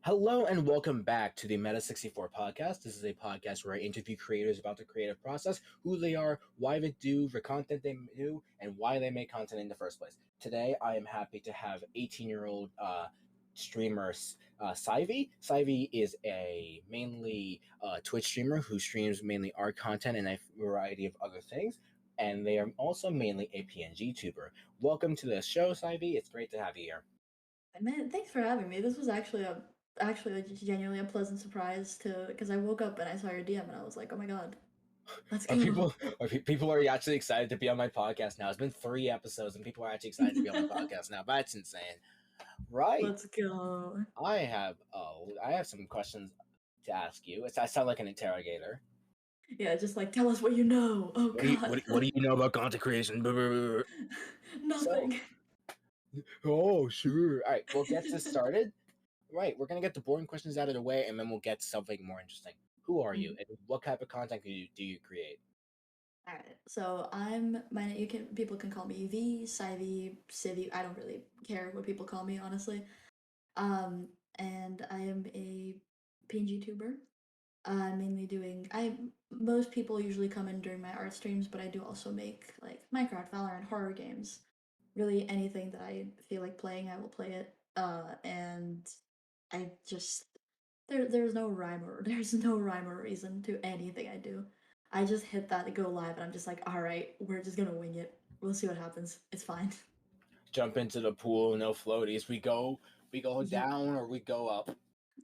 Hello and welcome back to the meta64 podcast. This is a podcast where I interview creators about the creative process, who they are, why they do the content they do, and why they make content in the first place. Today, I am happy to have 18-year-old streamer Sivy. Sivy is a mainly Twitch streamer who streams mainly art content and a variety of other things. And they are also mainly a PNG tuber. Welcome to the show, Sivy. It's great to have you here. Man, thanks for having me. This was actually just genuinely a pleasant surprise because I woke up and I saw your DM and I was like, oh my god, let's Are go. people are actually excited to be on my podcast now? It's been 3 episodes and people are actually excited to be on my podcast now. That's insane, right? Let's go. I have some questions to ask you. I sound like an interrogator. Yeah, just like tell us what you know. Oh What do you god. what do you know about content creation? So, Nothing. oh sure. All right, we'll get this started. Right, we're gonna get the boring questions out of the way, and then we'll get to something more interesting. Who are you, and what type of content do you create? All right. So people can call me V, Sivy, Civvy. I don't really care what people call me, honestly. Um, and I am a PNG tuber. Mainly doing I most people usually come in during my art streams, but I do also make like Minecraft, Valorant, horror games. Really anything that I feel like playing, I will play it. And I just there's no rhyme or reason to anything I do. I just hit that to go live and I'm just like, all right, we're just gonna wing it. We'll see what happens. It's fine. Jump into the pool, no floaties. We go Ye- down or we go up.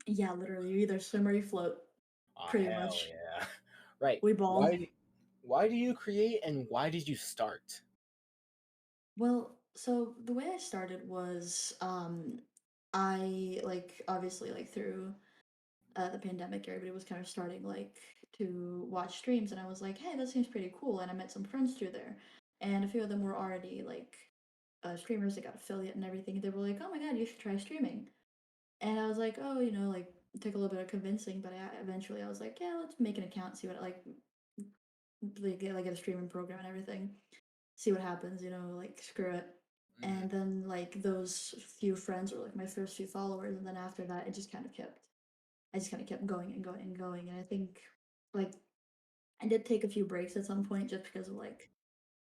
yeah, literally, you either swim or you float. Ah, Pretty hell much. yeah. Right. We ball. Why do you create and why did you start? Well, so the way I started was I like obviously like through the pandemic everybody was kind of starting like to watch streams and I was like, "Hey, that seems pretty cool." And I met some friends through there. And a few of them were already like streamers that got affiliate and everything. They were like, "Oh my god, you should try streaming." And I was like, "Oh, like it took a little bit of convincing, but eventually I was like, "Yeah, let's make an account, see what get a streaming program and everything." See what happens, like screw it. Mm. And then like those few friends were like my first few followers, and then after that, I just kind of kept going and going and going. And I think like I did take a few breaks at some point just because of like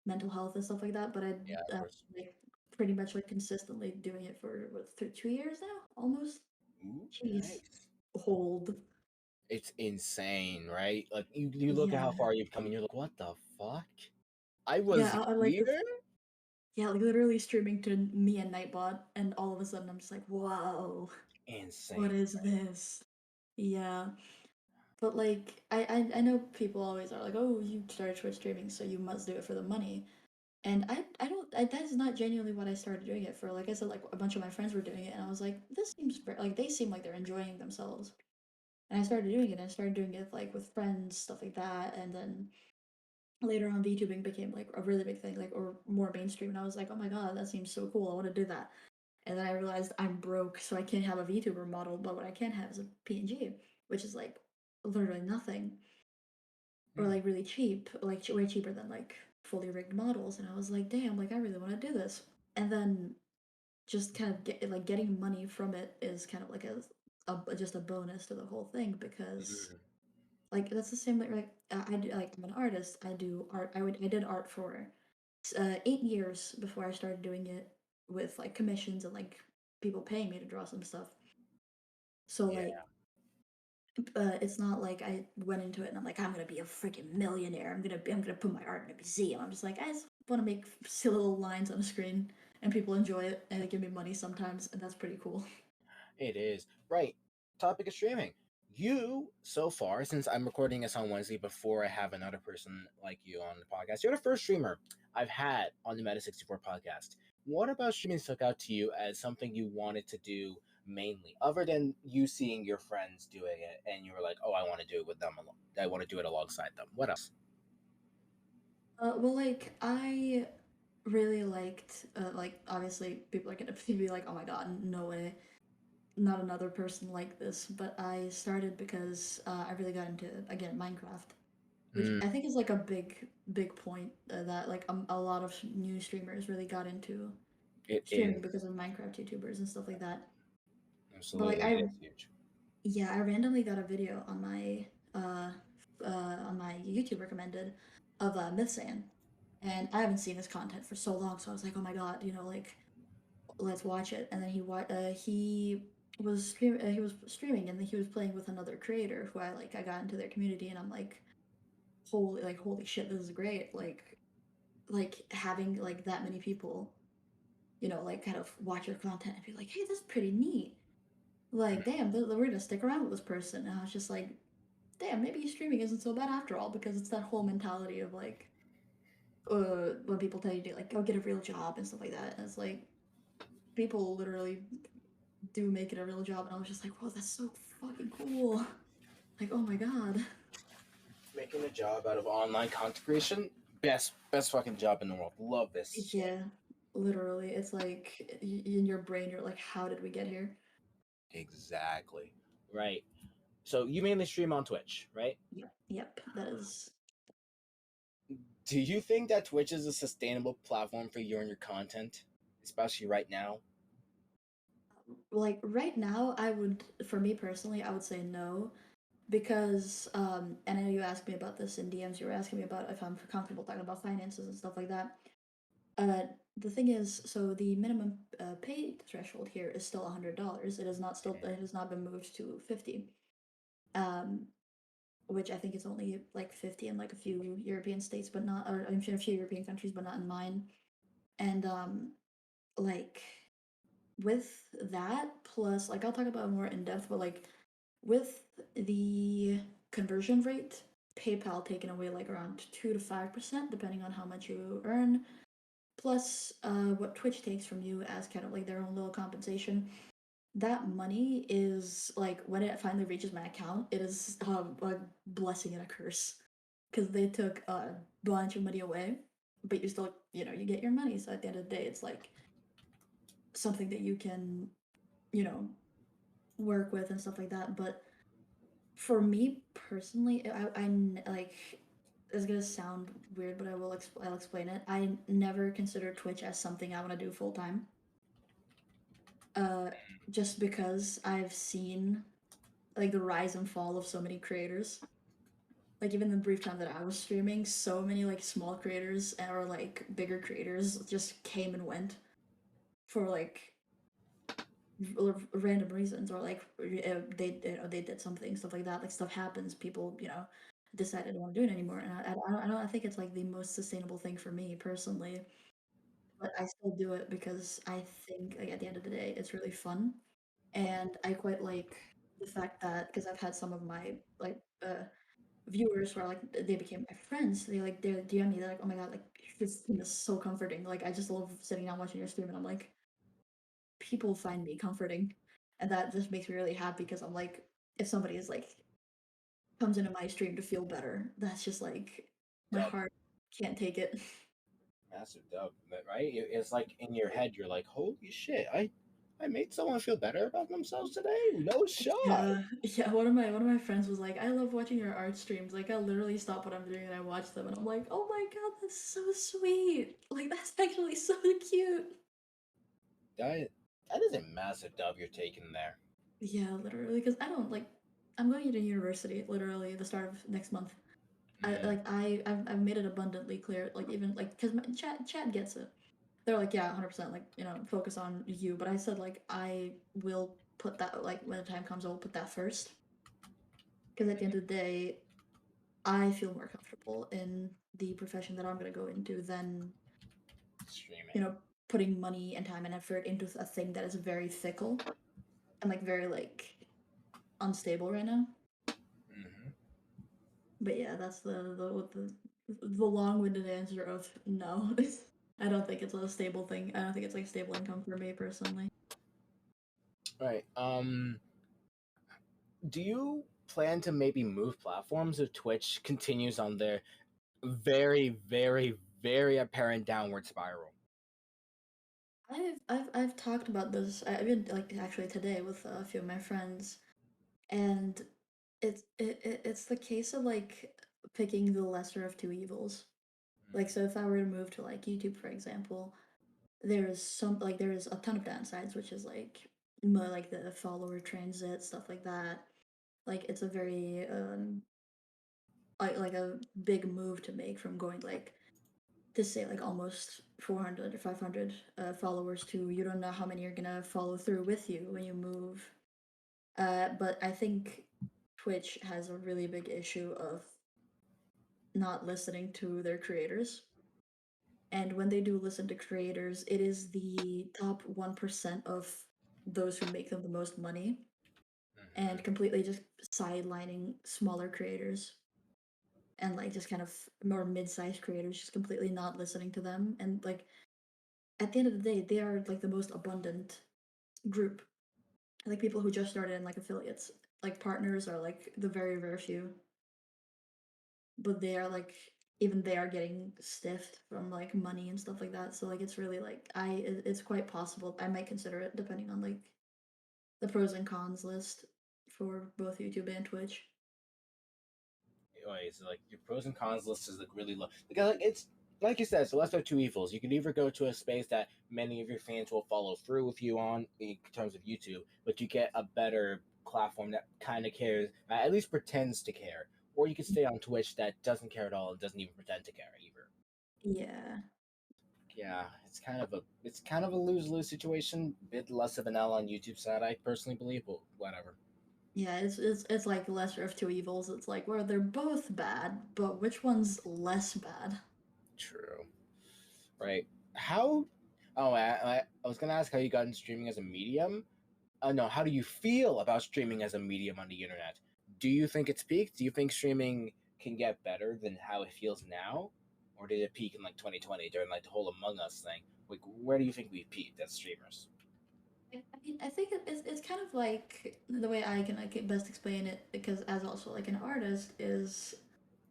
mental health and stuff like that. But I Yeah, of course. like pretty much like consistently doing it for what 2 years now, almost. Ooh, Jeez, nice. hold. It's insane, right? Like you look at Yeah, how far you've come and you're like, what the fuck? I yeah. was I like here? this. Yeah, like literally streaming to me and Nightbot, and all of a sudden I'm just like, whoa, what Insane. is this? Yeah. But like I know people always are like, oh, you started Twitch streaming, so you must do it for the money. And I don't that is not genuinely what I started doing it for. Like I said, like a bunch of my friends were doing it, and I was like, this seems like they seem like they're enjoying themselves. And I started doing it. And I started doing it like with friends, stuff like that. And then later on, VTubing became like a really big thing, like or more mainstream. And I was like, oh my god, that seems so cool. I want to do that. And then I realized I'm broke, so I can't have a VTuber model. But what I can have is a PNG, which is like literally nothing or Hmm. like really cheap, like way cheaper than like fully rigged models. And I was like, damn, like I really want to do this. And then just kind of getting money from it is kind of like just a bonus to the whole thing because Mhm. like that's the same like I do like I'm an artist. I do art. I did art for 8 years before I started doing it with like commissions and like people paying me to draw some stuff. So like Yeah. it's not like I went into it and I'm like, I'm gonna be a freaking millionaire. I'm gonna put my art in a museum. I'm just like, I just want to make silly little lines on a screen and people enjoy it and they give me money sometimes, and that's pretty cool. It is. Right. Topic of streaming. You, so far, since I'm recording this on Wednesday before I have another person like you on the podcast, you're the first streamer I've had on the Meta64 podcast. What about streaming stuck out to you as something you wanted to do mainly, other than you seeing your friends doing it and you were like, oh, I want to do it with them. I want to do it alongside them. What else? Well, like I really liked like obviously people are gonna be like, oh my god, no way, not another person like this. But I started because I really got into again Minecraft, which Mm, I think is like a big point that like a lot of new streamers really got into it streaming is. because of Minecraft YouTubers and stuff like that. But like Absolutely. It is huge. Yeah, I randomly got a video uh on my YouTube recommended of Mythsan, and I haven't seen his content for so long, so I was like, oh my god, like let's watch it. And then he was streaming, and then he was playing with another creator who I got into their community, and I'm like, holy shit, this is great. Like having like that many people, like kind of watch your content and be like, hey, that's pretty neat. Like, damn, we're gonna stick around with this person. And I was just like, damn, maybe streaming isn't so bad after all, because it's that whole mentality of like, when people tell you to like go get a real job and stuff like that. And it's like people literally do make it a real job, and I was just like, whoa, that's so fucking cool. Like, oh my god. Making a job out of online content creation, best fucking job in the world. Love this shit. Yeah, literally, it's like in your brain, you're like, how did we get here? Exactly. Right. So you mainly stream on Twitch, right? Yep, that is. Do you think that Twitch is a sustainable platform for you and your content, especially right now? Like right now, for me personally, I would say no, because and I know you asked me about this in DMs. You were asking me about if I'm comfortable talking about finances and stuff like that. Uh, the thing is, so the minimum pay threshold here is still $100. It has not been moved to 50. Um, which I think is only like 50 in like a few European states, but not, or in a few European countries, but not in mine. And like with that, plus like I'll talk about it more in depth, but like with the conversion rate, PayPal taking away like around 2 to 5%, depending on how much you earn, plus what Twitch takes from you as kind of like their own little compensation. That money is like when it finally reaches my account, it is a blessing and a curse, because they took a bunch of money away, but you still, you get your money. So at the end of the day, it's like something that you can, you know, work with and stuff like that. But for me personally, like, it's gonna sound weird, but I'll explain it. I never consider Twitch as something I want to do full time. Uh, just because I've seen like the rise and fall of so many creators. Like even the brief time that I was streaming, so many like small creators or like bigger creators just came and went for like random reasons, or like they did something, stuff like that. Like stuff happens, people decide they don't want to do it anymore, and I think it's like the most sustainable thing for me personally. But I still do it because I think like at the end of the day, it's really fun, and I quite like the fact that because I've had some of my like viewers who are like they became my friends. They DM me. They're like, "Oh my god, like this stream is so comforting. Like I just love sitting down watching your stream." And I'm like, people find me comforting, and that just makes me really happy because I'm like, if somebody is like comes into my stream to feel better, that's just like my Dub. heart can't take it. Massive dub, right? It's like in your head, you're like, holy shit, I made someone feel better about themselves today. No shot. Yeah, yeah. One of my friends was like, "I love watching your art streams. Like, I literally stop what I'm doing and I watch them, and I'm like, oh my god, that's so sweet. Like, that's actually so cute." That is a massive dub you're taking there. Yeah, literally, because I don't like. I'm going to university literally at the start of next month. Mm, I've made it abundantly clear, like even like because my chat gets it. They're like, yeah, 100%, like focus on you. But I said like I will put that, like when the time comes, I will put that first, because at the end of the day, I feel more comfortable in the profession that I'm gonna go into than you streaming. know putting money and time and effort into a thing that is very fickle and like very like unstable right now. Hmm. But yeah, that's the long-winded answer of no. I don't think it's a stable thing. I don't think it's like stable income for me personally. Right. Do you plan to maybe move platforms if Twitch continues on their very, very, very apparent downward spiral? I've talked about this. I've been like actually today with a few of my friends, and it's the case of like picking the lesser of two evils. Like, so if I were to move to like YouTube, for example, there is a ton of downsides, which is like like the follower transit stuff like that. Like it's a very like a big move to make from going like to say like almost 400 or 500 followers to you don't know how many are gonna follow through with you when you move. But I think Twitch has a really big issue of not listening to their creators. And when they do listen to creators, it is the top 1% of those who make them the most money and Hmm. completely just sidelining smaller creators and like just kind of more mid-sized creators just completely not listening to them and like at the end of the day they are like the most abundant group, like people who just started in like affiliates, like partners are like the very few, but they are like even they are getting stiffed from like money and stuff like that, so like it's really like it's quite possible I might consider it depending on like the pros and cons list for both YouTube and Twitch. Anyways, like your pros and cons list is like really low because like it's like you said, it's the lesser of two evils. You can either go to a space that many of your fans will follow through with you on in terms of YouTube, but you get a better platform that kind of cares, at least pretends to care, or you could stay on Twitch that doesn't care at all and doesn't even pretend to care either. Yeah. Yeah, it's kind of a lose lose situation. Bit less of an L on YouTube side, I personally believe, but whatever. Yeah, it's like lesser of two evils. It's like where they're both bad, but which one's less bad? True. Right. How? Oh, I was gonna ask how you got into streaming as a medium. No, how do you feel about streaming as a medium on the internet? Do you think it's peaked? Do you think streaming can get better than how it feels now, or did it peak in like 2020 during like the whole Among Us thing? Like, where do you think we peaked as streamers? I mean, I think it's kind of like the way I can like best explain it because as also like an artist is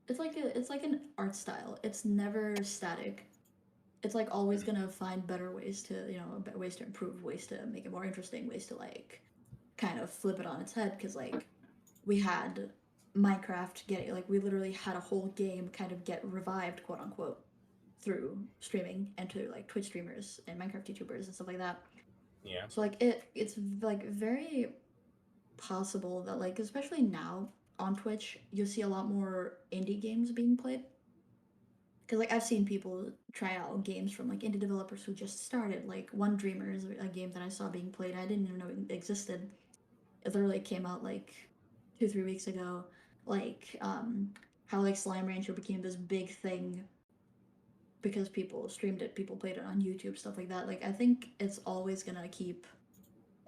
it's like an art style. It's never static. It's like always Mhm. gonna find better ways to ways to improve, ways to make it more interesting, ways to like kind of flip it on its head because like we had Minecraft getting like we literally had a whole game kind of get revived, quote unquote, through streaming and to like Twitch streamers and Minecraft YouTubers and stuff like that. Yeah. So like it's like very possible that like especially now on Twitch you'll see a lot more indie games being played. Because like I've seen people try out games from like indie developers who just started. Like One Dreamer is a game that I saw being played. I didn't even know it existed. It literally came out like 2 3 weeks ago. Like how like Slime Rancher became this big thing because people streamed it, people played it on YouTube, stuff like that. Like I think it's always gonna keep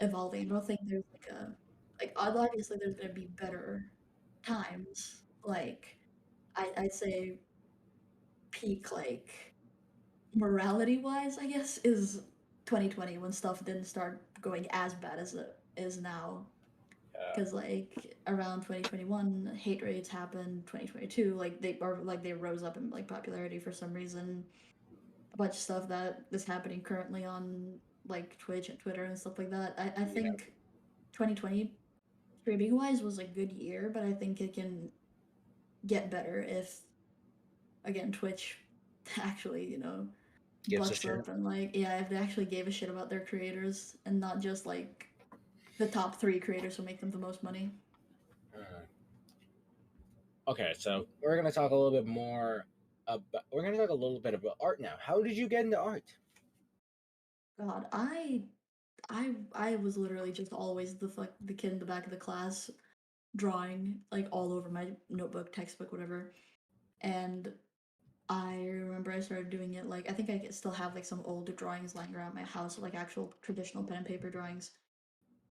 evolving. I don't think there's like a like obviously there's gonna be better times. Like I'd say peak like morality wise, I guess, is 2020 when stuff didn't start going as bad as it is now. Yeah. Because like around 2021, hate rates happened. 2022, like they rose up in like popularity for some reason. A bunch of stuff that is happening currently on like Twitch and Twitter and stuff like that. I Yeah. think 2020 streaming wise was a good year, but I think it can get better if again Twitch actually Gives a bucks shit. up and like yeah if they actually gave a shit about their creators and not just like the top three creators who make them the most money. Uh, okay, so we're gonna talk a little bit more about. We're gonna talk a little bit about art now. How did you get into art? God, I was literally just always the kid in the back of the class drawing like all over my notebook, textbook, whatever. And I remember I started doing it like I think I still have like some old drawings lying around my house, like actual traditional pen and paper drawings.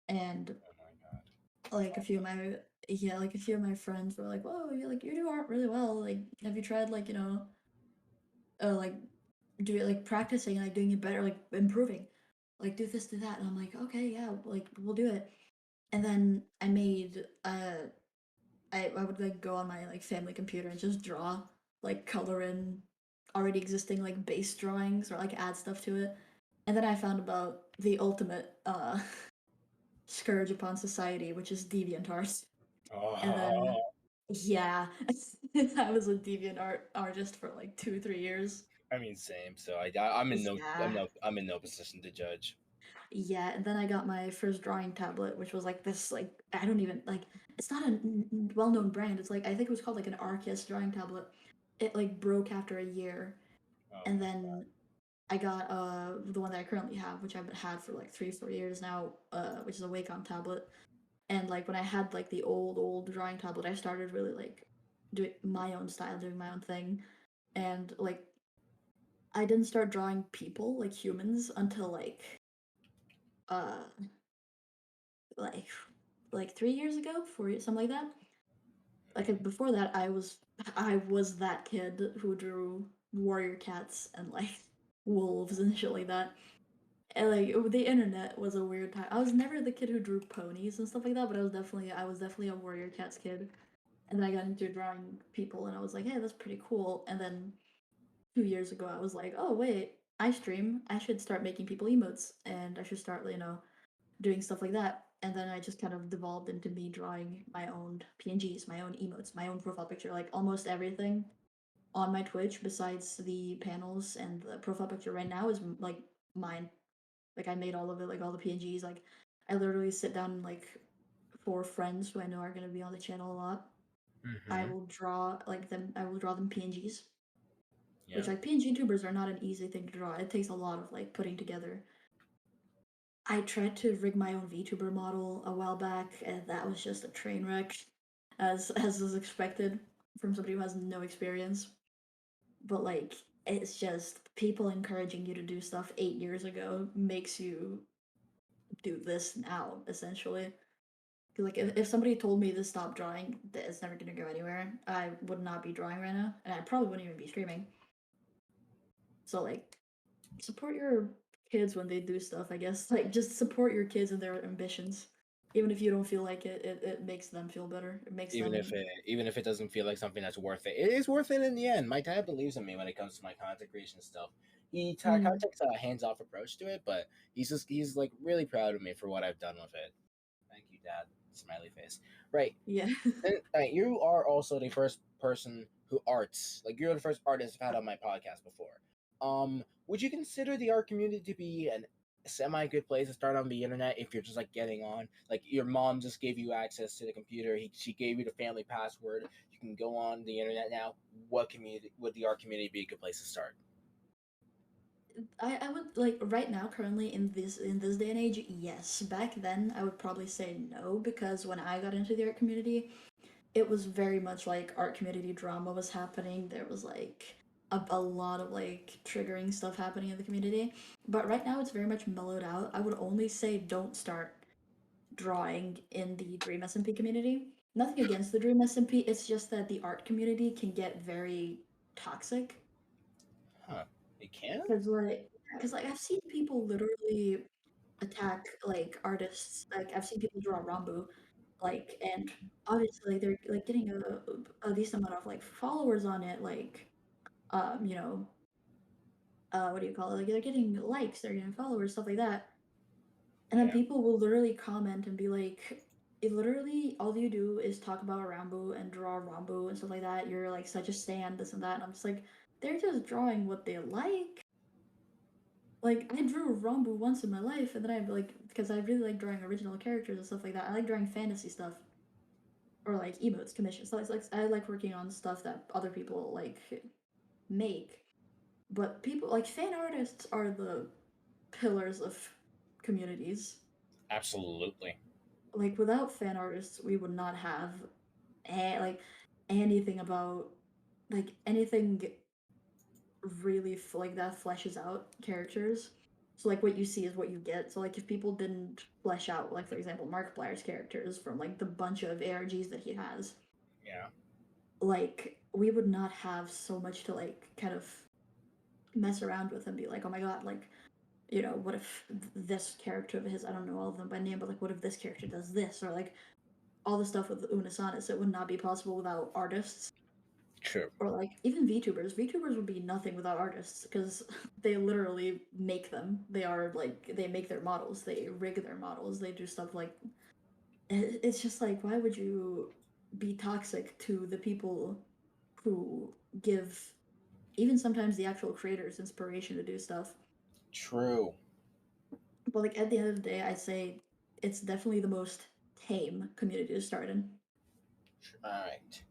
And Oh my god, that's like a few of awesome. my yeah, like a few of my friends were like, "Whoa, you do art really well. Like, have you tried like like do it like practicing, like doing it better, like improving, like do this, do that." And I'm like, "Okay, yeah, like we'll do it." And then I made I would like go on my like family computer and just draw, like color in already existing like base drawings or like add stuff to it. And then I found about the ultimate scourge upon society, which is DeviantArt. And then Oh, yeah, I was a DeviantArt artist for like 2 3 years. I mean, same. So I'm in no, Yeah, I'm in no position to judge. Yeah, and then I got my first drawing tablet, which was like this, like I don't even like. It's not a well-known brand. It's like I think it was called like an Arcus drawing tablet. It like broke after a year, Oh and my then I got the one that I currently have, which I've had for like 3 4 years now, which is a Wacom tablet. And like when I had like the old drawing tablet, I started really like doing my own style, doing my own thing, and like I didn't start drawing people like humans until uh like like 3 years ago, 4 years, something like that. Like God. before that, I was that kid who drew warrior cats and like wolves and shit like that. And like the internet was a weird time. I was never the kid who drew ponies and stuff like that, but I was definitely a warrior cats kid. And then I got into drawing people, and I was like, hey, that's pretty cool. And then 2 years ago, I was like, oh wait, I stream. I should start making people emotes, and I should start doing stuff like that. And then I just kind of devolved into me drawing my own PNGs, my own emotes, my own profile picture, like almost everything on my Twitch besides the panels and the profile picture right now is like mine. Like I made all of it, like all the PNGs. Like I literally sit down and like for friends who I know are gonna be on the channel a lot. I Mm-hmm. will draw like them. I will draw them PNGs, which Yeah. like PNG tubers are not an easy thing to draw. It takes a lot of like putting together. I tried to rig my own VTuber model a while back, and that was just a train wreck, as was expected from somebody who has no experience. But like, it's just people encouraging you to do stuff 8 years ago makes you do this now, essentially. 'Cause, like, if somebody told me to stop drawing, that it's never gonna go anywhere, I would not be drawing right now, and I probably wouldn't even be streaming. So like, support your kids when they do stuff, I guess. Like just support your kids and their ambitions. Even if you don't feel like it makes them feel better. It makes them Even if it doesn't feel like something that's worth it, it is worth it in the end. My dad believes in me when it comes to my content creation stuff. Kind of mm, takes a hands off approach to it, but he's like really proud of me for what I've done with it. Thank you, Dad. Smiley face. Right. yeah. Then you are also the first person who arts. Like you're the first artist I've had on my podcast before. Would you consider the art community to be an semi good place to start on the internet if you're just like getting on? Like your mom just gave you access to the computer. She gave you the family password. You can go on the internet now. What community would the art community be a good place to start? I would like right now currently in this day and age, yes. Back then I would probably say no because when I got into the art community, it was very much like art community drama was happening. There was like a lot of like triggering stuff happening in the community. But right now it's very much mellowed out. I would only say don't start drawing in the Dream SMP community. Nothing against the Dream SMP, it's just that the art community can get very toxic. Huh? It can? Because like I've seen people literally attack like artists. Like I've seen people draw Rambu, like, and obviously they're like getting a decent amount of like followers on it. Like, you know, what do you call it? Like they're getting likes, they're getting followers, stuff like that. And then Yeah. people will literally comment and be like, "It literally all you do is talk about Rambo and draw Rambo and stuff like that. You're like such a stan, this and that." And I'm just like, they're just drawing what they like. Like I drew Rambo once in my life, and then I like because I really like drawing original characters and stuff like that. I like drawing fantasy stuff or like emotes, commissions. So it's like I like working on stuff that other people like make. But people like fan artists are the pillars of communities. Absolutely. Like without fan artists, we would not have like anything about like anything really like that fleshes out characters. So like what you see is what you get. So like if people didn't flesh out, like for example, Markiplier's characters from like the bunch of ARGs that he has, Yeah. like we would not have so much to like kind of mess around with and be like, oh my god, like what if this character of his, I don't know all of them by name, but like what if this character does this or like all the stuff with Unisonus, it would not be possible without artists True. or like even VTubers. VTubers would be nothing without artists because they literally make them. They are like they make their models, they rig their models, they do stuff like it's just like why would you be toxic to the people who give even sometimes the actual creators inspiration to do stuff. True. But like at the end of the day, I'd say it's definitely the most tame community to start in. All right,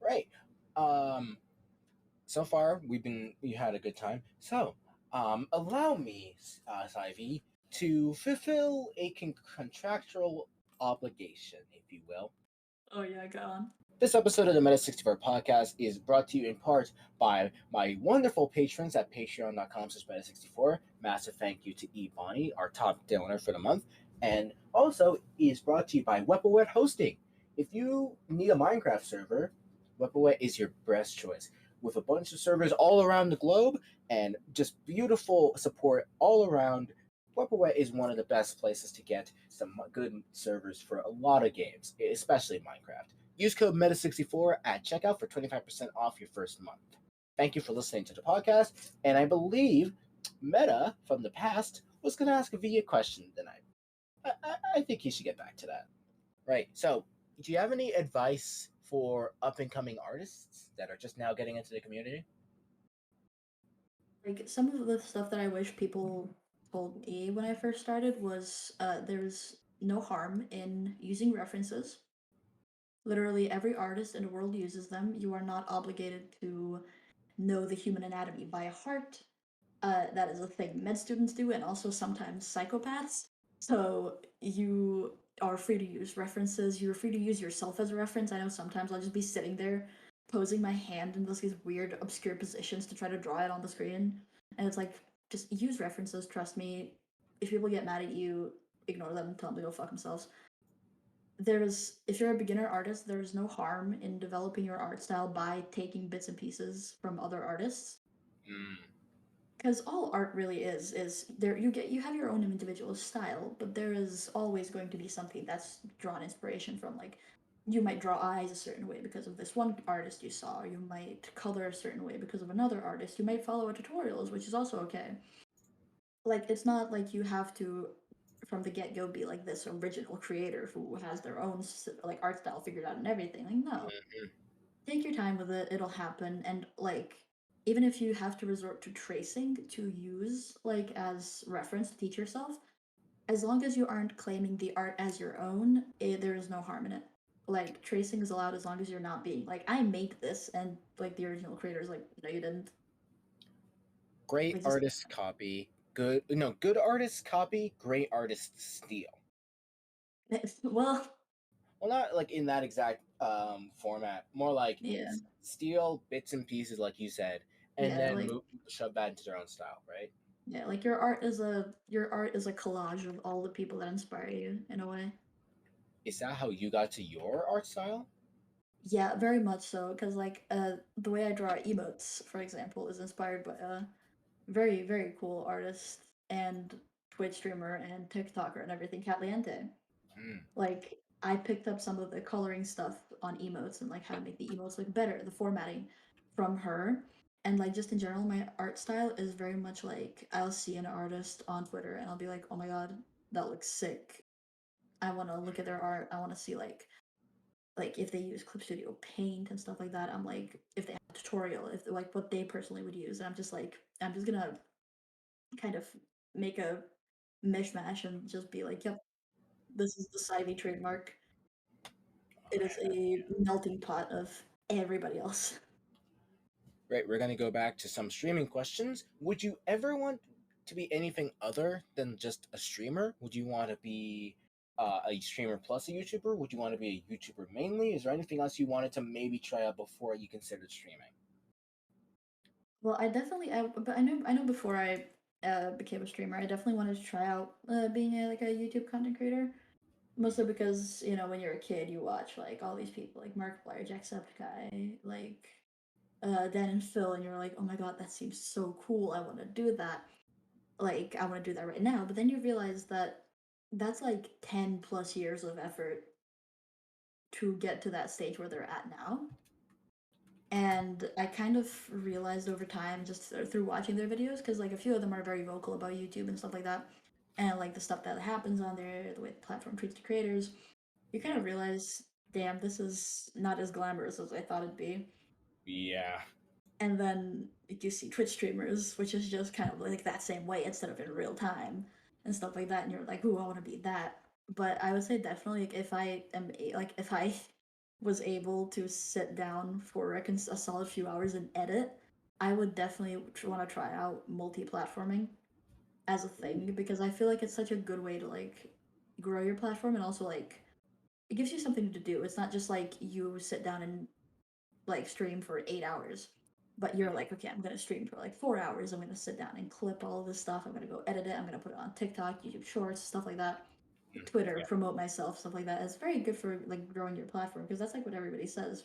right. Um, so far we had a good time. So, allow me, Ivy, to fulfill a contractual obligation, if you will. Oh yeah, go on. This episode of the Meta64 podcast is brought to you in part by my wonderful patrons at patreon.com/meta64. Massive thank you to E. Bonnie, our top donor for the month. And also is brought to you by Weapawet Hosting. If you need a Minecraft server, Weapawet is your best choice. With a bunch of servers all around the globe and just beautiful support all around, Weapawet is one of the best places to get some good servers for a lot of games, especially Minecraft. Use code META64 at checkout for 25% off your first month. Thank you for listening to the podcast. And I believe Meta from the past was going to ask a V a question tonight. I think he should get back to that. Right. So, do you have any advice for up and coming artists that are just now getting into the community? Like some of the stuff that I wish people told me when I first started was there's no harm in using references. Literally every artist in the world uses them. You are not obligated to know the human anatomy by heart. That is a thing med students do, and also sometimes psychopaths. So you are free to use references. You're free to use yourself as a reference. I know sometimes I'll just be sitting there posing my hand in these weird, obscure positions to try to draw it on the screen. And it's like, just use references, trust me. If people get mad at you, ignore them, tell them to go fuck themselves. If you're a beginner artist, there's no harm in developing your art style by taking bits and pieces from other artists, Mm, because all art really is there. You have your own individual style, but there is always going to be something that's drawn inspiration from. Like you might draw eyes a certain way because of this one artist you saw, or you might color a certain way because of another artist. You might follow a tutorials, which is also okay. Like it's not like you have to from the get-go be like this original creator who has their own like art style figured out and everything. Like no, mhm. take your time with it, it'll happen. And like even if you have to resort to tracing to use like as reference to teach yourself, as long as you aren't claiming the art as your own, there is no harm in it. Like tracing is allowed as long as you're not being like I made this and like the original creator is like no you didn't. Great Like just artist copy. Good, no, good artist copy, great artist steal. well Well, not like in that exact format. More like yeah, steal bits and pieces, like you said, and yeah, then like shove that into their own style, right? yeah, like your art is a collage of all the people that inspire you in a way. Is that how you got to your art style? Yeah, very much so. Because like the way I draw emotes, for example, is inspired by a very cool artist and Twitch streamer and TikToker and everything, Catliente. Mm. Like I picked up some of the coloring stuff on emotes and like how to make the emotes look better, the formatting from her. And like just in general, my art style is very much like I'll see an artist on Twitter and I'll be like, oh my god, that looks sick. I want to look at their art. I want to see like if they use Clip Studio Paint and stuff like that. I'm like, if they have a tutorial, if like what they personally would use. And I'm just like, I'm just gonna kind of make a mishmash and just be like, yep, this is the Sivy trademark. It is a melting pot of everybody else. Right, we're gonna go back to some streaming questions. Would you ever want to be anything other than just a streamer? Would you want to be a streamer plus a YouTuber? Would you want to be a YouTuber mainly? Is there anything else you wanted to maybe try out before you considered streaming? Well, but I know before I became a streamer, I definitely wanted to try out being like a YouTube content creator. Mostly because when you're a kid, you watch like all these people like Markiplier, Jacksepticeye, like Dan and Phil, and you're like, oh my god, that seems so cool. I want to do that. Like, I want to do that right now. But then you realize that that's like 10 plus years of effort to get to that stage where they're at now. And I kind of realized over time, just through watching their videos, because like a few of them are very vocal about YouTube and stuff like that, and like the stuff that happens on there, the way the platform treats the creators, you kind of realize, damn, this is not as glamorous as I thought it'd be. Yeah. And then you see Twitch streamers, which is just kind of like that same way instead of in real time. and stuff like that, and you're like, ooh, I want to be that. But I would say definitely, like, if I am like if I was able to sit down for like a solid few hours and edit, I would definitely want to try out multi-platforming as a Ooh, thing because I feel like it's such a good way to like grow your platform and also like it gives you something to do. It's not just like you sit down and like stream for 8 hours, but you're like, okay, I'm gonna stream for like 4 hours. I'm gonna sit down and clip all of this stuff. I'm gonna go edit it. I'm gonna put it on TikTok, YouTube Shorts, stuff like that. mm, Twitter, yeah, promote myself, stuff like that. It's very good for like growing your platform because that's like what everybody says.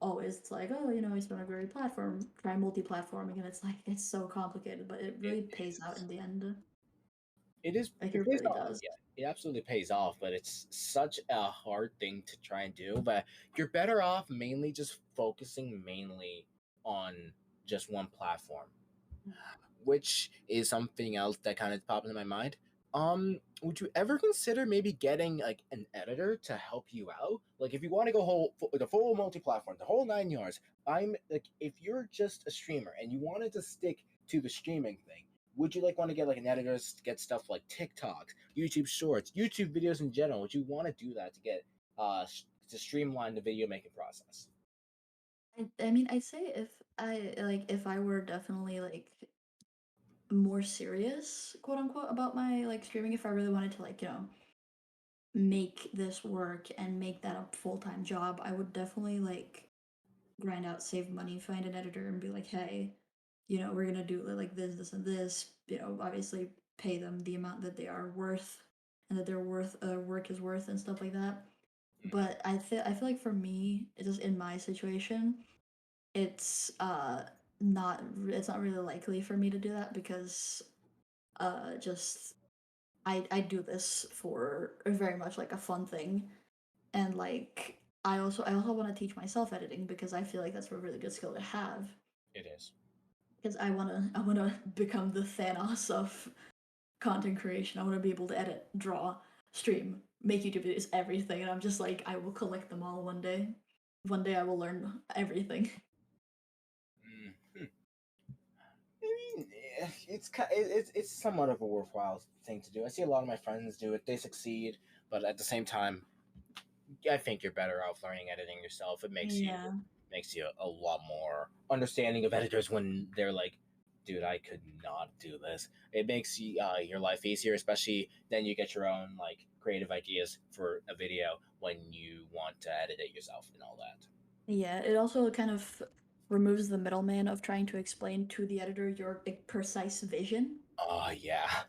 Always, it's like, oh, you know, you want to grow your platform, try multi-platforming, and it's like it's so complicated, but it it really pays out is. in the end. It is. Like It it pays really off. does. Yeah, it absolutely pays off. But it's such a hard thing to try and do. But you're better off mainly just focusing mainly on just one platform, which is something else that kind of popped into my mind. Would you ever consider maybe getting like an editor to help you out? Like, if you want to go the full multi-platform, the whole 9 yards. I'm like, if you're just a streamer and you wanted to stick to the streaming thing, would you like want to get like an editor to get stuff like TikToks, YouTube Shorts, YouTube videos in general? Would you want to do that to get to streamline the video making process? I mean, I'd say if I were definitely like more serious, quote unquote, about my like streaming, if I really wanted to like, you know, make this work and make that a full-time job, I would definitely like grind out, save money, find an editor and be like, hey, you know, we're gonna do like this, and this, you know, obviously pay them the amount that they are worth and that their work is worth and stuff like that. But I feel like for me, it's just in my situation, it's it's not really likely for me to do that because just I do this for very much like a fun thing and like I also want to teach myself editing because I feel like that's a really good skill to have It is. because I want to become the Thanos of content creation. I want to be able to edit, draw, stream, make YouTube videos, everything, and I'm just like I will collect them all one day. One day I will learn everything. Mm. I mean, it's somewhat of a worthwhile thing to do. I see a lot of my friends do it; they succeed, but at the same time, I think you're better off learning editing yourself. It Yeah. makes you a lot more understanding of editors when they're like, "Dude, I could not do this." It makes your life easier, especially then you get your own like creative ideas for a video when you want to edit it yourself and all that. Yeah, it also kind of removes the middleman of trying to explain to the editor your like, precise vision. Oh yeah,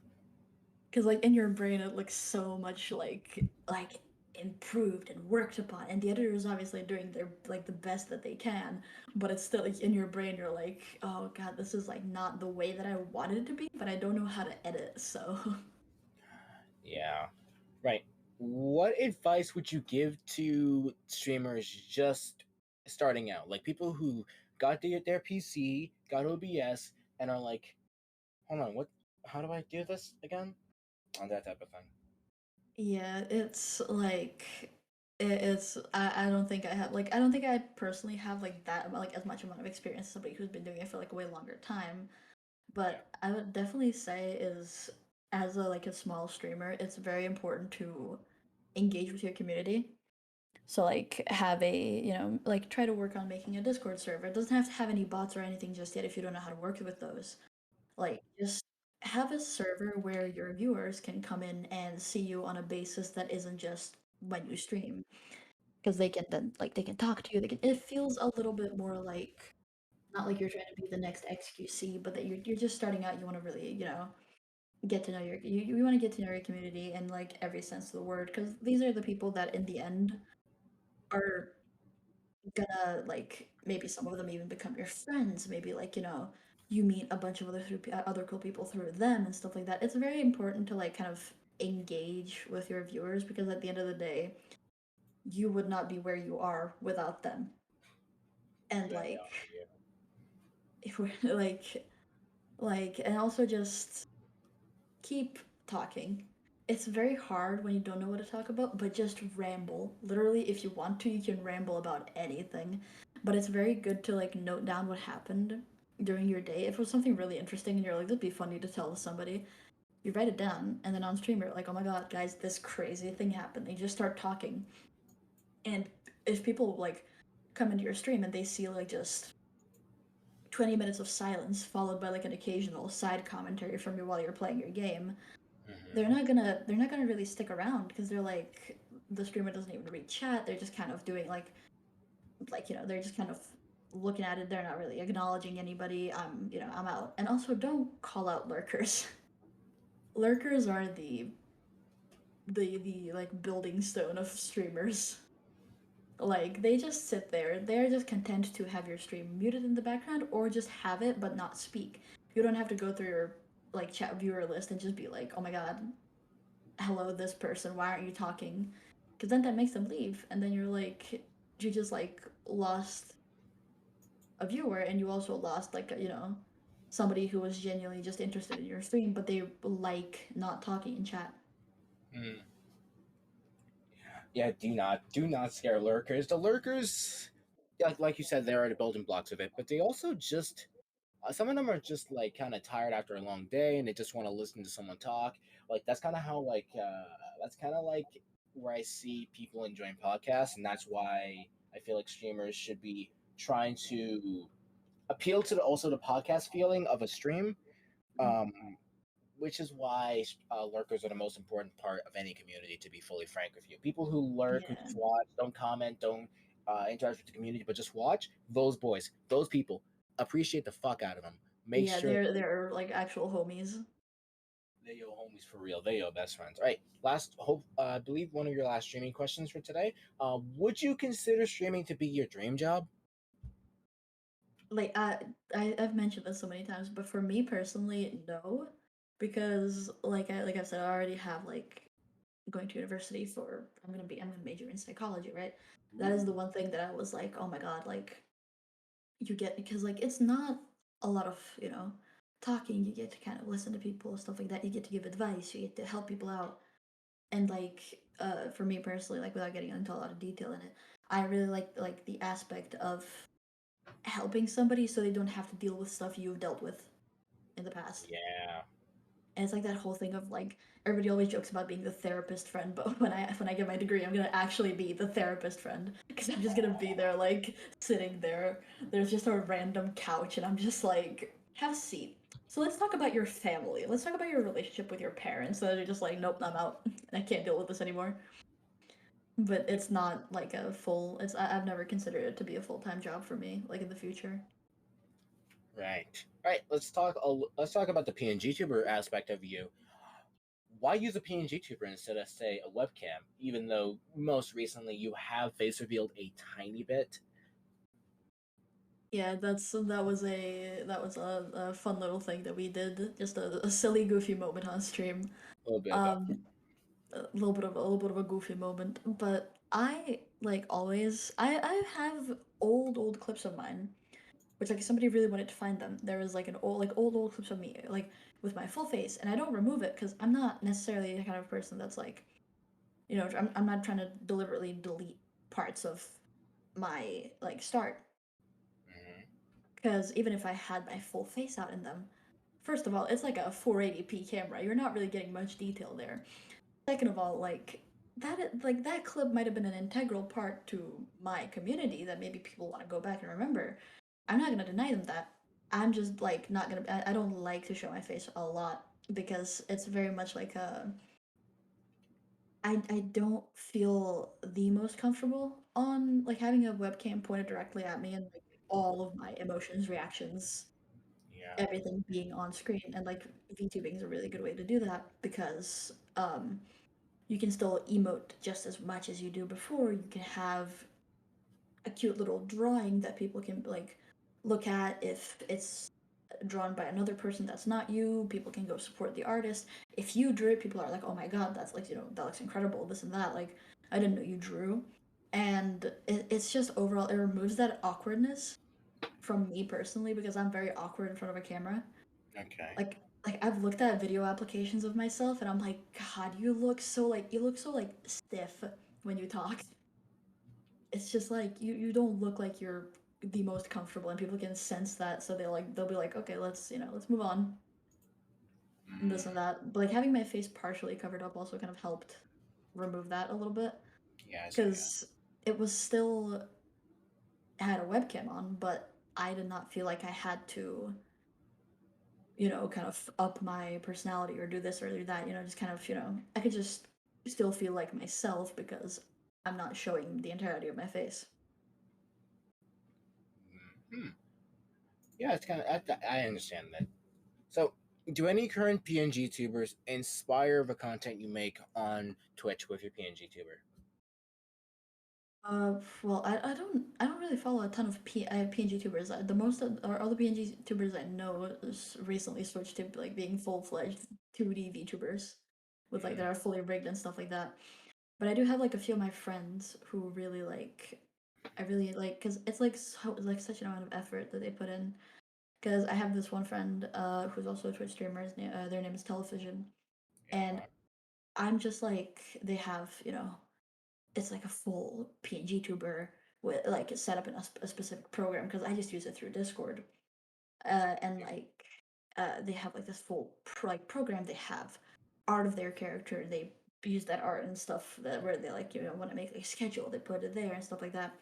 Because like in your brain, it looks so much like improved and worked upon, and the editor is obviously doing their like the best that they can. But it's still like in your brain, you're like, oh god, this is like not the way that I wanted it to be, but I don't know how to edit, so. yeah. Right. What advice would you give to streamers just starting out? Like people who got their PC, got OBS, and are like, hold on, what? How do I do this again? On that type of thing. Yeah, it's like it's I don't think I have like I don't think I personally have like that like as much amount of experience as somebody who's been doing it for like a way longer time. Yeah. But I would definitely say is as a like a small streamer, it's very important to engage with your community. So like have a, you know, like try to work on making a Discord server. It doesn't have to have any bots or anything just yet if you don't know how to work with those. Like just have a server where your viewers can come in and see you on a basis that isn't just when you stream. Because they can then like they can talk to you. They can it feels a little bit more like not like you're trying to be the next XQC, but that you're just starting out, you want to really, you know, get to know you want to get to know your community in like every sense of the word because these are the people that in the end are gonna like maybe some of them even become your friends. Maybe like you know you meet a bunch of other cool people through them and stuff like that. It's very important to like kind of engage with your viewers because at the end of the day, you would not be where you are without them. And Very like honest of you. if we're like and also just keep talking. It's very hard when you don't know what to talk about, but just ramble. Literally, if you want to, you can ramble about anything. But it's very good to like note down what happened during your day. If it was something really interesting and you're like, that'd be funny to tell to somebody, You write it down, and then on stream you're like, oh my god, guys, this crazy thing happened. They just start talking, and if people like come into your stream and they see like just 20 minutes of silence followed by like an occasional side commentary from you while you're playing your game, Hmm. they're not gonna really stick around because they're like the streamer doesn't even read chat. They're just kind of doing like they're just kind of looking at it. They're not really acknowledging anybody. I'm out. And also, don't call out lurkers. Lurkers are the like building stone of streamers. Like they just sit there. They're just content to have your stream muted in the background or just have it but not speak. You don't have to go through your like chat viewer list and just be like, "Oh my god, hello this person. Why aren't you talking?" Cuz then that makes them leave and then you're like you just like lost a viewer and you also lost like somebody who was genuinely just interested in your stream but they like not talking in chat. Mm. Yeah, do not scare lurkers. The lurkers, like you said, they are the building blocks of it, but they also just some of them are just like kind of tired after a long day and they just want to listen to someone talk. Like that's kind of how that's kind of like where I see people enjoying podcasts, and that's why I feel like streamers should be trying to appeal to also the podcast feeling of a stream. Um, which is why lurkers are the most important part of any community. To be fully frank with you, people who lurk, who Yeah. just watch, don't comment, don't interact with the community, but just watch, those boys, those people, appreciate the fuck out of them. Make Yeah, sure they're like actual homies. they yo homies for real. They yo best friends. All right, last hope. I believe one of your last streaming questions for today. Would you consider streaming to be your dream job? Like I've mentioned this so many times, but for me personally, no, because like I've said, I already have like going to university for I'm gonna major in psychology, right? That is the Ooh. one thing that I was like, oh my god, like you get because like it's not a lot of talking. You get to kind of listen to people, stuff like that. You get to give advice. You get to help people out, and like for me personally, like without getting into a lot of detail in it, I really like the aspect of helping somebody so they don't have to deal with stuff you've dealt with in the past. Yeah. And it's like that whole thing of like everybody always jokes about being the therapist friend, but when I get my degree, I'm gonna actually be the therapist friend because I'm just gonna be there like sitting there. There's just a random couch, and I'm just like, have a seat. So let's talk about your family. Let's talk about your relationship with your parents. So they're just like, nope, I'm out. I can't deal with this anymore. But it's not like a full. I've never considered it to be a full time job for me, like in the future. Right. All right. Let's talk about the PNG tuber aspect of you. Why use a PNG tuber instead of say a webcam? Even though most recently you have face revealed a tiny bit. Yeah, that was a fun little thing that we did. Just a silly, goofy moment on stream. A little bit of a Um, a little bit of a goofy moment. But I like always. I have old clips of mine, which like if somebody really wanted to find them. There was like an old clips of me like with my full face, and I don't remove it because I'm not necessarily the kind of person that's like I'm not trying to deliberately delete parts of my like start Mhm. because even if I had my full face out in them, first of all, it's like a 480p camera. You're not really getting much detail there. Second of all, that clip might have been an integral part to my community that maybe people want to go back and remember. I'm not gonna deny them that. I'm just like not gonna. I don't like to show my face a lot because it's very much like a. I don't feel the most comfortable on like having a webcam pointed directly at me and like all of my emotions, reactions, Yeah. everything being on screen. And like VTubing is a really good way to do that because you can still emote just as much as you do before. You can have a cute little drawing that people can like look at if it's drawn by another person that's not you. People can go support the artist. If you drew it, people are like, "Oh my god, that's like that looks incredible." This and that. Like I didn't know you drew, and it's just overall it removes that awkwardness from me personally because I'm very awkward in front of a camera. Okay. Like I've looked at video applications of myself and I'm like, God, you look so like stiff when you talk. It's just like you don't look like you're the most comfortable and people can sense that so they'll be like, okay, let's move on. and this and that. But like having my face partially covered up also kind of helped remove that a little bit Yes, yeah. because it was still had a webcam on, but I did not feel like I had to, kind of up my personality or do this or do that, just kind of, I could just still feel like myself because I'm not showing the entirety of my face. Hmm. Yeah, it's kind of I understand that. So, do any current PNG tubers inspire the content you make on Twitch with your PNG tuber? Well, I don't really follow a ton of PNG tubers. The most of or all the PNG tubers I know is recently switched to like being full-fledged 2D VTubers with like that Mm, are fully rigged and stuff like that. But I do have like a few of my friends who really like I really like because it's like like such an amount of effort that they put in. Because I have this one friend who's also a Twitch streamer. Their name is Television, yeah. and I'm just like they have it's like a full PNG tuber with like it's set up in a specific program because I just use it through Discord. And like they have like this full program. They have art of their character. They use that art and stuff that where they like want to make like a schedule. They put it there and stuff like that.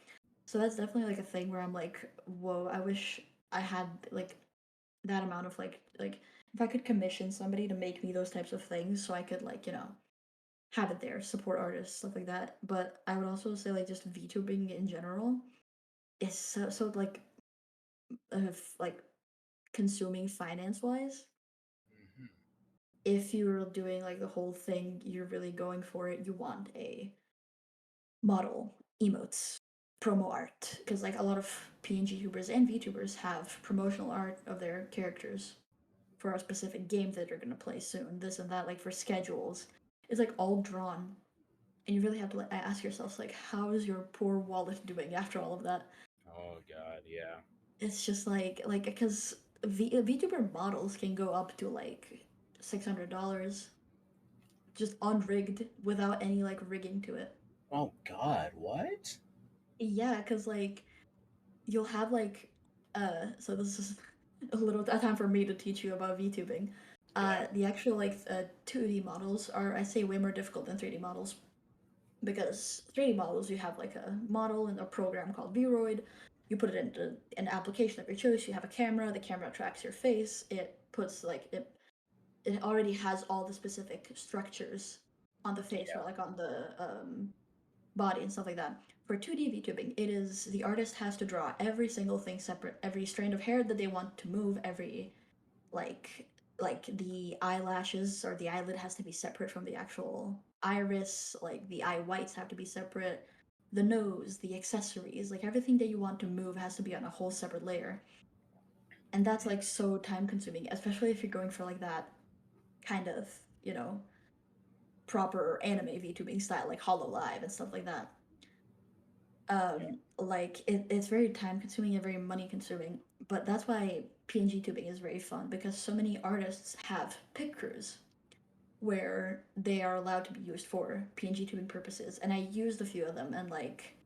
So that's definitely like a thing where I'm like, whoa! I wish I had like that amount of like if I could commission somebody to make me those types of things, so I could like have it there, support artists, stuff like that. But I would also say like just VTubing in general is so like like consuming finance wise. Hmm. If you're doing like the whole thing, you're really going for it. You want a model, emotes, promo art, because like a lot of PNG tubers and VTubers have promotional art of their characters for a specific game that they're gonna play soon. This and that, like for schedules, it's like all drawn, and you really have to like ask yourself like, how is your poor wallet doing after all of that? Oh God, yeah. It's just like because VTuber models can go up to like $600 just unrigged without any like rigging to it. Oh God, what? Yeah, because like you'll have like so this is a time for me to teach you about VTubing. Yeah. The actual like 2D models are I say way more difficult than 3D models because 3D models you have like a model in a program called Vroid. You put it into an application of your choice. You have a camera. The camera tracks your face. It puts like it already has all the specific structures on the face or Yeah. like on the body and stuff like that. For 2D VTubing, it is the artist has to draw every single thing separate, every strand of hair that they want to move, every like like the eyelashes or the eyelid has to be separate from the actual iris, like the eye whites have to be separate, the nose, the accessories, like everything that you want to move has to be on a whole separate layer. And that's like so time consuming, especially if you're going for like that kind of, you know, proper anime VTubing style, like Hollow Live and stuff like that. Like it's very time consuming and very money consuming, but that's why PNG tubing is very fun because so many artists have pick crews where they are allowed to be used for PNG tubing purposes, and I used a few of them, and like,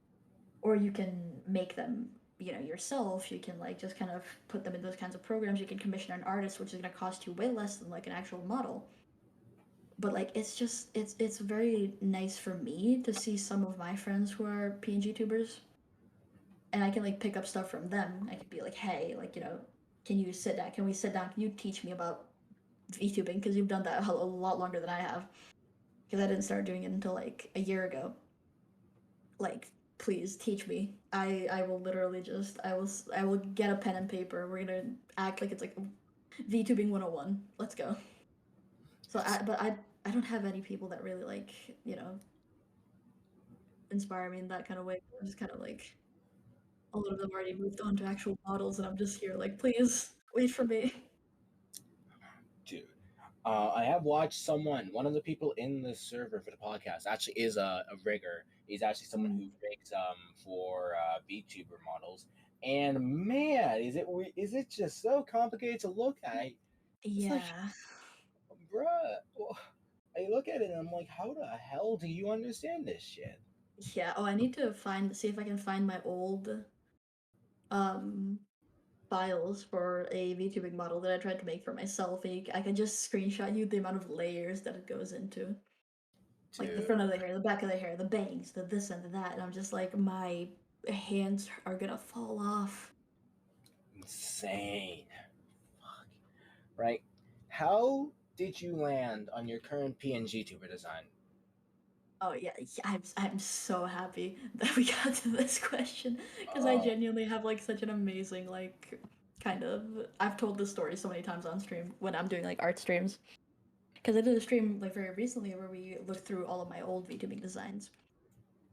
or you can make them, yourself. You can like just kind of put them in those kinds of programs. You can commission an artist, which is going to cost you way less than like an actual model. But like, it's very nice for me to see some of my friends who are PNG tubers, and I can like pick up stuff from them. I could be like, hey, like can you sit down? Can we sit down? Can you teach me about VTubing? Because you've done that a lot longer than I have because I didn't start doing it until like a year ago. Like, please teach me. I will literally just I will get a pen and paper. We're gonna act like it's like VTubing 101. Let's go. So It's I don't have any people that really like inspire me in that kind of way. I'm just kind of like a lot of them already moved on to actual models, and I'm just here like, please wait for me. dude. I have watched one of the people in the server for the podcast actually is a rigger. He's actually someone who Mm, rigs for VTuber models. And man, is it just so complicated to look at? It's like, yeah, bruh, I look at it and I'm like, how the hell do you understand this shit? yeah. Oh, I need to see if I can find my old um files for a VTubing model that I tried to make for myself. And I can just screenshot you the amount of layers that it goes into. Like the front Dude, of the hair, the back of the hair, the bangs, the this and the that. And I'm just like, my hands are gonna fall off. insane. Fuck. Right? How did you land on your current PNG tuber design? Oh yeah, I'm so happy that we got to this question because I Oh, genuinely have like such an amazing like kind of I've told this story so many times on stream when I'm doing like art streams because I did a stream like very recently where we looked through all of my old VTubing designs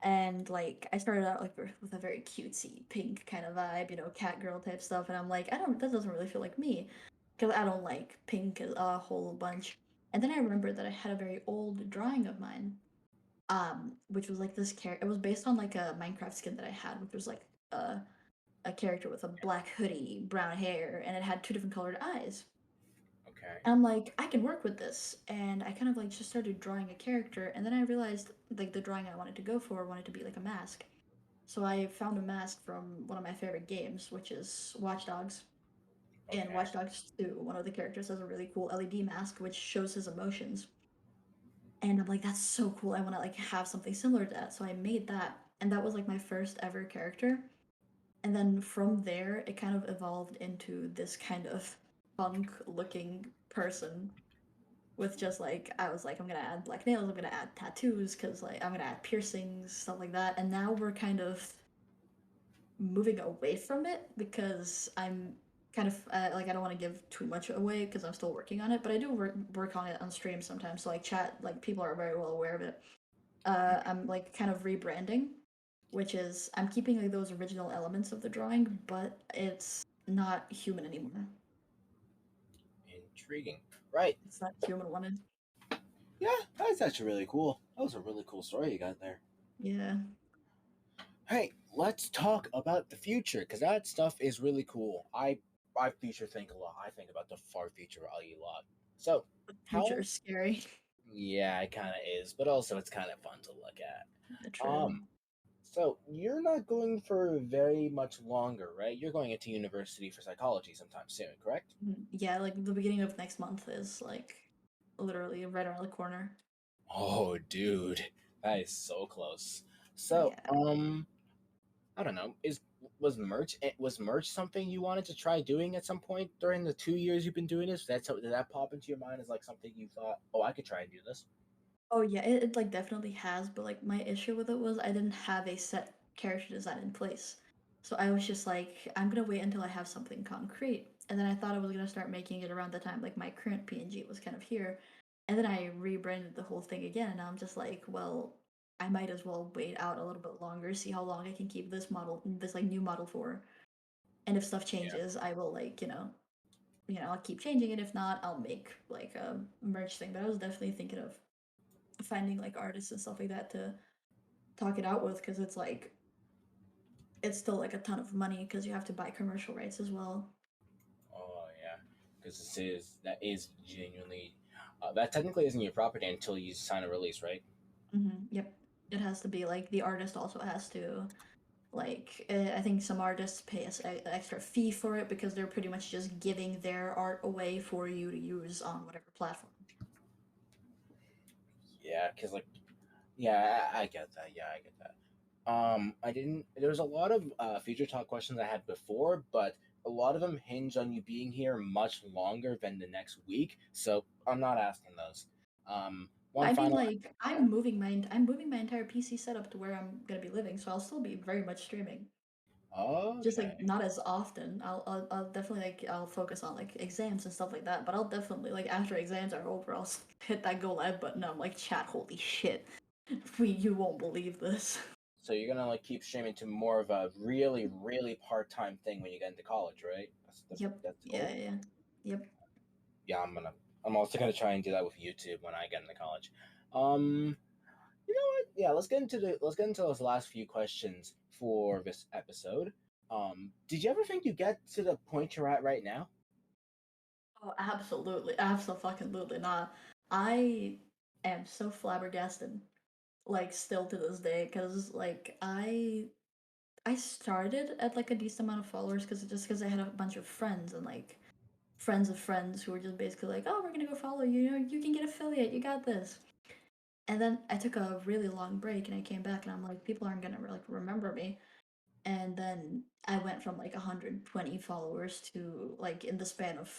and like I started out like with a very cutesy pink kind of vibe, you know, cat girl type stuff, and I'm like I don't that doesn't really feel like me because I don't like pink a whole bunch. And then I remembered that I had a very old drawing of mine which was like this character. It was based on like a Minecraft skin that I had, which was like a a character with a black hoodie, brown hair, and it had two different colored eyes. okay. And I'm like, I can work with this, and I kind of like just started drawing a character, and then I realized like the drawing I wanted to go for wanted to be like a mask. So I found a mask from one of my favorite games, which is Watch Dogs. And Okay. Watch Dogs 2, one of the characters has a really cool LED mask which shows his emotions. And I'm like, that's so cool. I want to like have something similar to that. So I made that, and that was like my first ever character. And then from there, it kind of evolved into this kind of punk looking person with just like I was like, I'm gonna add black nails, I'm gonna add tattoos, because like I'm gonna add piercings, stuff like that. And now we're kind of moving away from it because I'm kind of like I don't want to give too much away because I'm still working on it, but I do work on it on stream sometimes. So like chat, like people are very well aware of it. I'm like kind of rebranding, which is I'm keeping like those original elements of the drawing, but it's not human anymore. Intriguing. Right. It's not human wanted. Yeah, that's actually really cool. That was a really cool story you got there. Yeah, Hey, let's talk about the future because that stuff is really cool. I future think a lot. I think about the far future a lot. So, the future how? is scary. Yeah, it kind of is, but also it's kind of fun to look at. True. Um, so you're not going for very much longer, right? You're going into university for psychology sometime soon, correct? Yeah, like the beginning of next month is like literally right around the corner. Oh, dude, that is so close. So, Yeah. I don't know. Is was merch something you wanted to try doing at some point during the 2 years you've been doing this? Did that pop into your mind as like something you thought, oh, I could try and do this? Oh yeah, it like definitely has, but like my issue with it was I didn't have a set character design in place. So I was just like, I'm gonna wait until I have something concrete. And then I thought I was gonna start making it around the time like my current PNG was kind of here. And then I rebranded the whole thing again, and I'm just like, well, I might as well wait out a little bit longer, see how long I can keep this model, this like new model for. And if stuff Yeah. changes, I will like, I'll keep changing it. If not, I'll make like a merch thing. But I was definitely thinking of finding like artists and stuff like that to talk it out with because it's like it's still like a ton of money because you have to buy commercial rights as well. Oh yeah, because that is genuinely that technically isn't your property until you sign a release, right? Yep, it has to be like the artist also has to like I think some artists pay us an extra fee for it because they're pretty much just giving their art away for you to use on whatever platform. Yeah, because like yeah, I get that. Yeah, I get that. I didn't. There was a lot of future talk questions I had before, but a lot of them hinge on you being here much longer than the next week, so I'm not asking those. One I mean, final. like I'm moving my entire PC setup to where I'm gonna be living, so I'll still be very much streaming. Just Okay. like not as often. I'll definitely like I'll focus on like exams and stuff like that. But I'll definitely like after exams are over, I'll hit that go live button. I'm like, chat, holy shit, you won't believe this. So you're gonna like keep streaming to more of a really, really part-time thing when you get into college, right? Yep. That's the Yeah. goal. Yeah. Yep. Yeah, I'm also gonna try and do that with YouTube when I get into college. Um, you know what? Yeah, let's get into those last few questions for this episode. Did you ever think you get to the point you're at right now? Oh, absolutely, absolutely not. I am so flabbergasted, like still to this day, because like I started at like a decent amount of followers because I had a bunch of friends and like friends of friends who were just basically like, oh, we're gonna go follow you. You know, you can get affiliate. You got this. And then I took a really long break and I came back and I'm like, people aren't gonna like remember me. And then I went from like 120 followers to like in the span of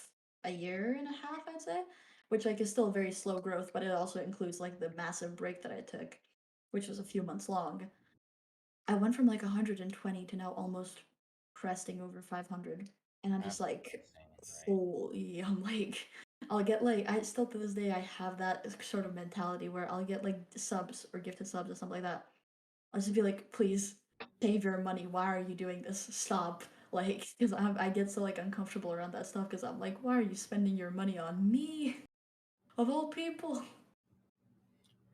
a year and a half, I'd say, which like is still very slow growth, but it also includes like the massive break that I took, which was a few months long. I went from like 120 to now almost cresting over 500. And I'm just Absolutely like, insane, right? holy, I'm like, I'll get like, I still to this day, I have that sort of mentality where I'll get like subs or gifted subs or something like that. I'll just be like, please save your money. Why are you doing this? Stop. Like, because I get so like uncomfortable around that stuff because I'm like, why are you spending your money on me? Of all people.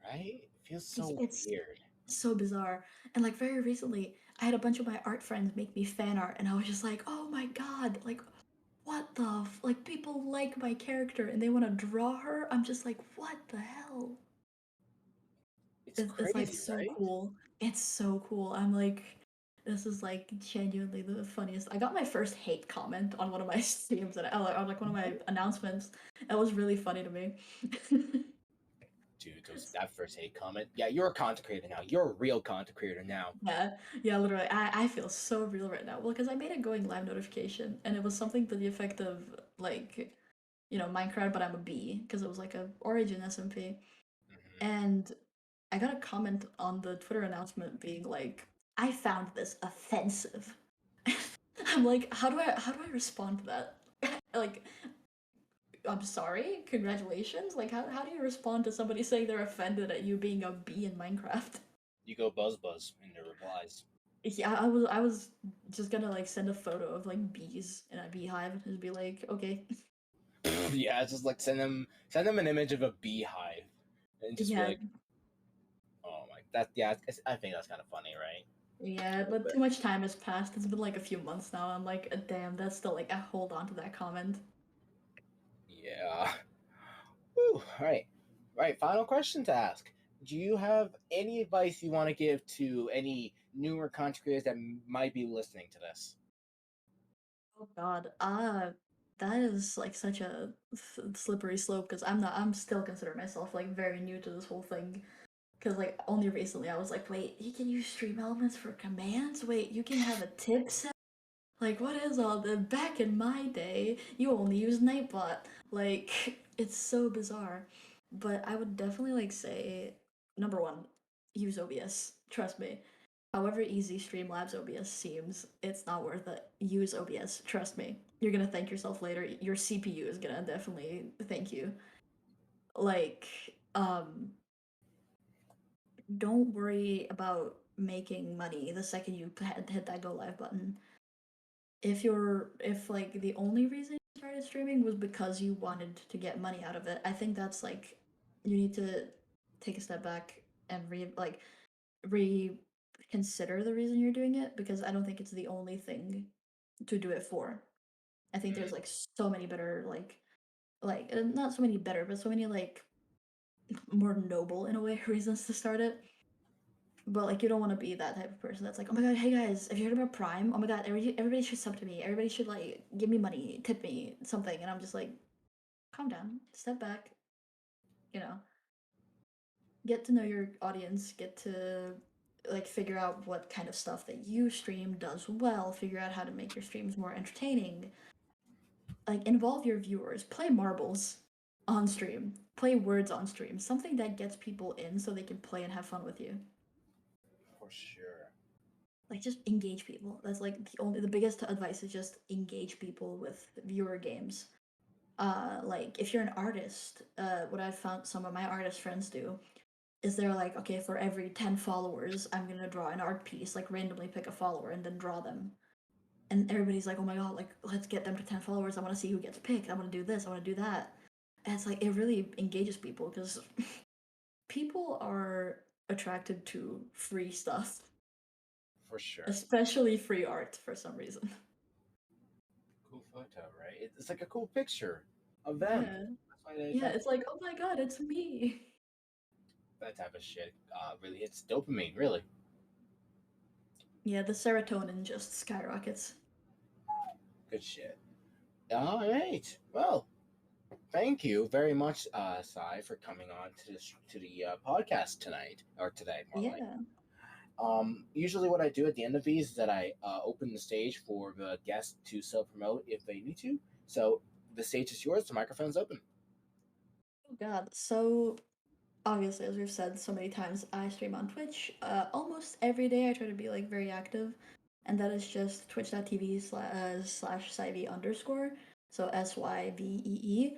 Right? It feels It's, so it's weird. so bizarre. And like very recently, I had a bunch of my art friends make me fan art, and I was just like, oh my god, like what the like people like my character and they want to draw her. I'm just like, what the hell? It's It's like crazy, so right? cool. It's so cool. I'm like, this is like genuinely the funniest. I got my first hate comment on one of my streams and on like one of my What? announcements. That was really funny to me. Dude, those that first hate comment. Yeah, you're a content creator now. You're a real content creator now. Yeah, yeah, literally. I feel so real right now. Well, because I made a going live notification and it was something to the effect of like, Minecraft, but I'm a bee because it was like a Origin SMP. Hmm. And I got a comment on the Twitter announcement being like, I found this offensive. I'm like, how do I respond to that? Like, I'm sorry, congratulations. Like how do you respond to somebody saying they're offended at you being a bee in Minecraft? You go buzz buzz in the replies. Yeah, I was just gonna like send a photo of like bees in a beehive and just be like, okay. Yeah, it's just like send them an image of a beehive, and just be Yeah, like, oh my, that yeah, I think that's kind of funny, right? yeah, A little but too bit. much time has passed. It's been like a few months now. I'm like, damn, that's still like I hold on to that comment. Yeah. Whew, all right. Right. Final question to ask. Do you have any advice you want to give to any newer content creators that might be listening to this? Oh God, that is like such a slippery slope because I'm still consider myself like very new to this whole thing. Because like only recently I was like, wait, you can use stream elements for commands? Wait, you can have a tip set? Like what is all the back in my day, you only use Nightbot. Like it's so bizarre. But I would definitely like say number one, use OBS. Trust me. However easy Streamlabs OBS seems, it's not worth it. Use OBS. Trust me. You're gonna thank yourself later. Your CPU is gonna definitely thank you. Like, um, don't worry about making money the second you hit that go live button. If like the only reason you started streaming was because you wanted to get money out of it, I think that's like you need to take a step back and reconsider the reason you're doing it because I don't think it's the only thing to do it for. I think Mm, there's like so many better not so many better, but so many like more noble in a way reasons to start it. But like you don't want to be that type of person that's like, oh my god, hey guys, have you heard about Prime? Oh my god, everybody should sub to me. Everybody should like give me money, tip me something, and I'm just like, calm down, step back, you know, get to know your audience, get to like figure out what kind of stuff that you stream does well, figure out how to make your streams more entertaining, like involve your viewers, play marbles on stream, play words on stream, something that gets people in so they can play and have fun with you. for sure. Like just engage people. That's like the biggest advice is just engage people with viewer games. Like if you're an artist, what I've found some of my artist friends do is they're like, okay, for every 10 followers, I'm gonna draw an art piece, like randomly pick a follower and then draw them. And everybody's like, oh my god, like let's get them to 10 followers. I want to see who gets picked. I want to do this. I want to do that. And it's like it really engages people because people are attracted to free stuff, For sure. especially free art for some reason. Cool photo, right? It's like a cool picture of them. Yeah. That's why they Yeah, attract it's like, oh my god, it's me. that type of shit. Really hits dopamine, really. Yeah, the serotonin just skyrockets. Good shit. All right. Well, thank you very much, Sai, for coming on to the podcast tonight or today, more like. Yeah. Usually, what I do at the end of these is that I open the stage for the guests to self promote if they need to. So the stage is yours. The microphone's open. Oh God. So obviously, as we've said so many times, I stream on Twitch. Almost every day, I try to be like very active, and that is just twitch.tv slash Syvee underscore. So SYVEE.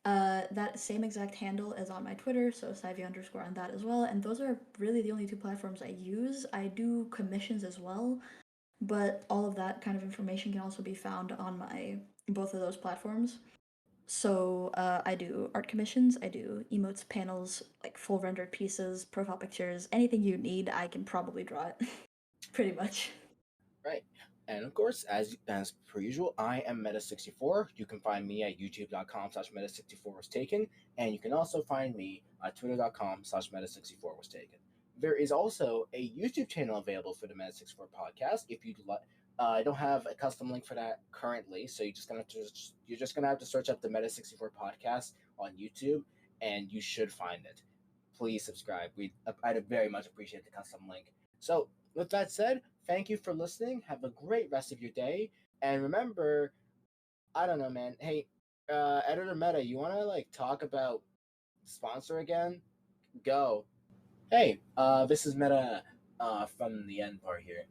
That same exact handle is on my Twitter, so Syvee underscore on that as well. And those are really the only two platforms I use. I do commissions as well, but all of that kind of information can also be found on my both of those platforms. So I do art commissions, I do emotes, panels, like full rendered pieces, profile pictures, anything you need, I can probably draw it, pretty much. Right. And of course, as per usual, I am meta64. You can find me at youtube.com/meta64 was taken. And you can also find me at twitter.com/meta64 was taken. There is also a YouTube channel available for the Meta64 podcast. If you'd like, I don't have a custom link for that currently, so you're just gonna have to search up the Meta64 podcast on YouTube, and you should find it. Please subscribe. I'd very much appreciate the custom link. So with that said, thank you for listening. Have a great rest of your day. And remember, I don't know, man. Hey, Editor Meta, you want to like talk about sponsor again? Go. Hey, this is Meta from the end part here.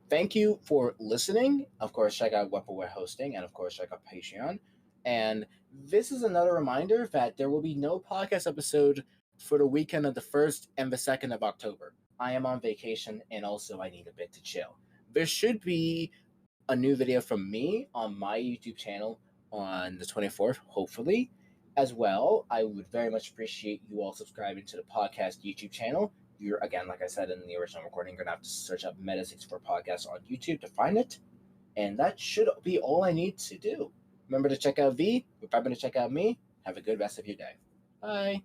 Thank you for listening. Of course, check out what we're hosting, and of course, check out Patreon. And this is another reminder that there will be no podcast episode for the weekend of the 1st and the 2nd of October. I am on vacation, and also I need a bit to chill. There should be a new video from me on my YouTube channel on the 24th, hopefully. As well, I would very much appreciate you all subscribing to the podcast YouTube channel. You're, again, like I said in the original recording, you're going to have to search up Meta64 Podcast on YouTube to find it. And that should be all I need to do. Remember to check out V. Remember to check out me. Have a good rest of your day. Bye.